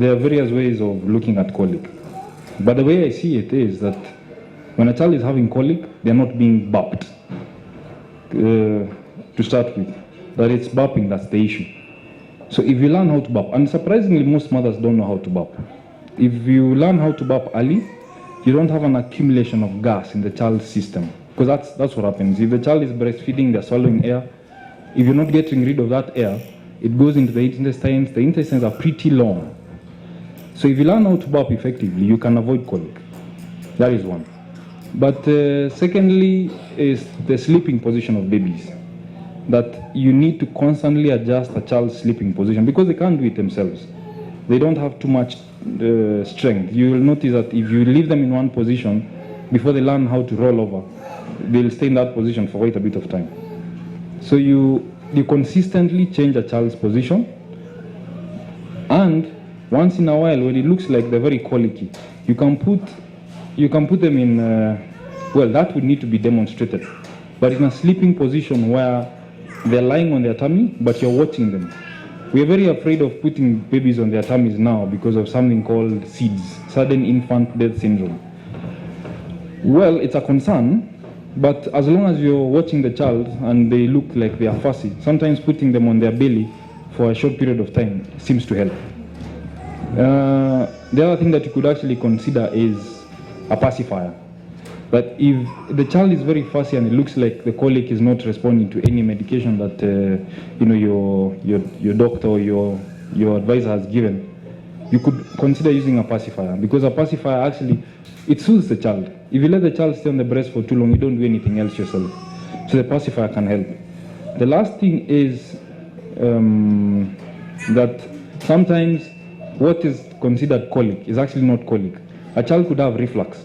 there are various ways of looking at colic. But the way I see it is that when a child is having colic, they're not being burped to start with. That it's burping that's the issue. So if you learn how to burp, and surprisingly most mothers don't know how to burp. If you learn how to burp early, you don't have an accumulation of gas in the child's system. Because that's what happens. If the child is breastfeeding, they're swallowing air. If you're not getting rid of that air, it goes into the intestines. The intestines are pretty long. So if you learn how to burp effectively, you can avoid colic. That is one. But secondly is the sleeping position of babies. That you need to constantly adjust a child's sleeping position because they can't do it themselves. They don't have too much strength. You will notice that if you leave them in one position, before they learn how to roll over, they'll stay in that position for quite a bit of time. So you consistently change a child's position, and once in a while, when it looks like they're very colicky, you can put them in, well, that would need to be demonstrated, but in a sleeping position where they're lying on their tummy, but you're watching them. We are very afraid of putting babies on their tummies now because of something called SIDS, sudden infant death syndrome. Well, it's a concern, but as long as you're watching the child and they look like they are fussy, sometimes putting them on their belly for a short period of time seems to help. The other thing that you could actually consider is a pacifier. But if the child is very fussy and it looks like the colic is not responding to any medication that your doctor or your advisor has given, you could consider using a pacifier, because a pacifier actually, it soothes the child. If you let the child stay on the breast for too long, you don't do anything else yourself. So the pacifier can help. The last thing is that sometimes what is considered colic is actually not colic. A child could have reflux.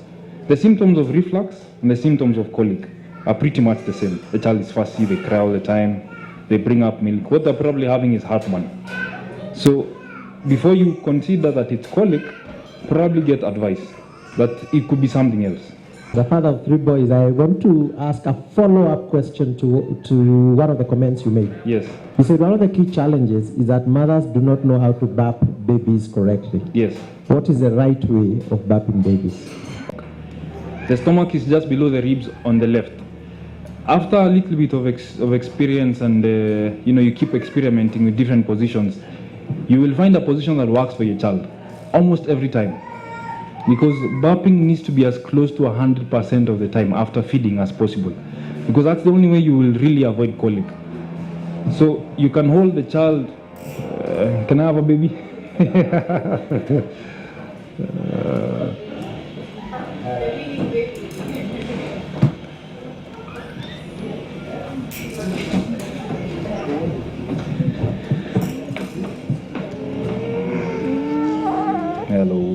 The symptoms of reflux and the symptoms of colic are pretty much the same. The child is fussy, they cry all the time, they bring up milk. What they're probably having is heartburn. So before you consider that it's colic, probably get advice that it could be something else. As a father of 3 boys, I want to ask a follow-up question to one of the comments you made. Yes. You said one of the key challenges is that mothers do not know how to burp babies correctly. Yes. What is the right way of burping babies? The stomach is just below the ribs on the left. After a little bit of experience and you keep experimenting with different positions, you will find a position that works for your child almost every time. Because burping needs to be as close to 100% of the time after feeding as possible. Because that's the only way you will really avoid colic. So you can hold the child. Can I have a baby? Hello.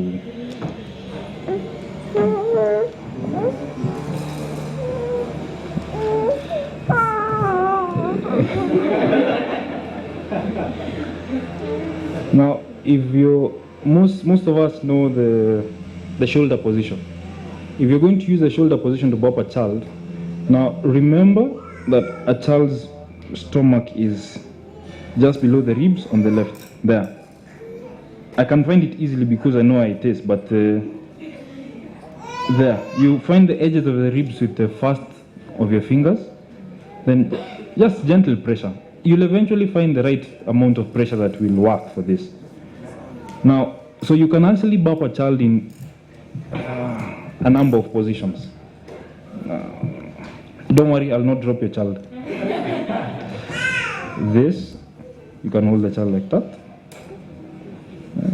Now, if you most of us know the shoulder position. If you're going to use the shoulder position to burp a child, now remember that a child's stomach is just below the ribs on the left there. I can find it easily because I know how it is, but there you find the edges of the ribs with the first of your fingers, then just gentle pressure. You'll eventually find the right amount of pressure that will work for this. Now, so you can actually burp a child in a number of positions. Don't worry, I'll not drop your child. This, you can hold the child like that.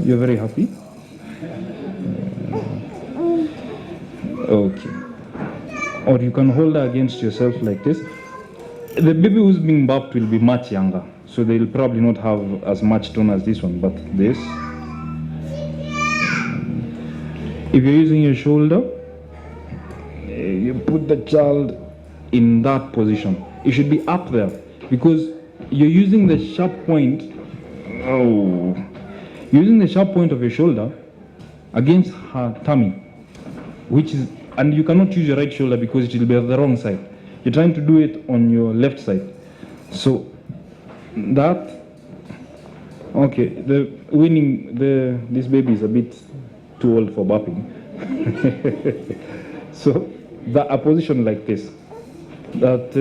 You're very happy. Okay. Or you can hold her against yourself like this. The baby who's being burped will be much younger, so they'll probably not have as much tone as this one, but this. If you're using your shoulder, you put the child in that position. It should be up there because you're using the sharp point. Using the sharp point of your shoulder against her tummy, and you cannot use your right shoulder because it will be on the wrong side. You're trying to do it on your left side. So that Okay, this baby is a bit too old for burping. So, a position like this, that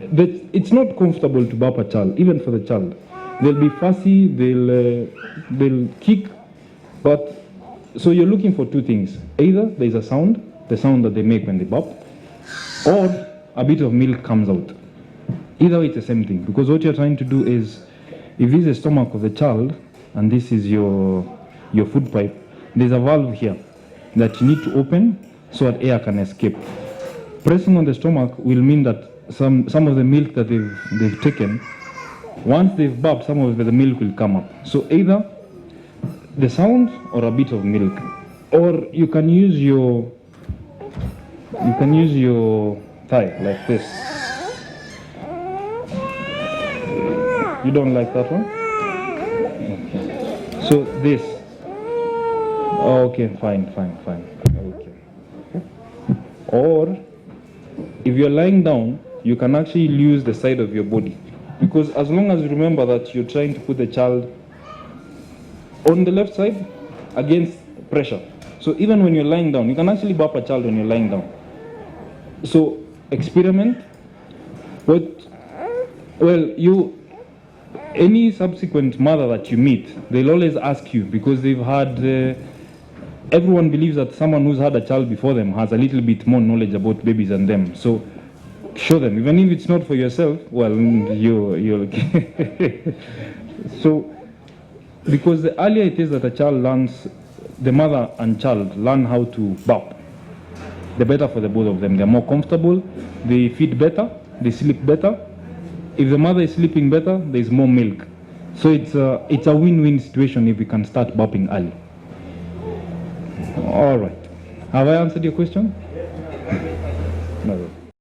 it's not comfortable to burp a child, even for the child. They'll be fussy, they'll kick, but so you're looking for two things. Either there's a sound, the sound that they make when they burp, or a bit of milk comes out. Either way, it's the same thing, because what you're trying to do is, if this is the stomach of the child and this is your food pipe, there's a valve here that you need to open so that air can escape. Pressing on the stomach will mean that some of the milk that they've taken, once they've burped, some of the milk will come up. So either the sound or a bit of milk, or you can use your thigh like this. You don't like that one? Okay. So this. Okay, fine. Okay. Or if you're lying down, you can actually use the side of your body, because as long as you remember that you're trying to put the child on the left side against pressure. So even when you're lying down, you can actually burp a child when you're lying down. So experiment. Any subsequent mother that you meet, they'll always ask you, because they've had, everyone believes that someone who's had a child before them has a little bit more knowledge about babies than them. So show them, even if it's not for yourself, well, you'll So, because the earlier it is that a child learns, the mother and child learn how to burp, the better for the both of them. They're more comfortable, they feed better, they sleep better. If the mother is sleeping better, there's more milk. So it's a win-win situation if we can start burping early. All right. Have I answered your question? No.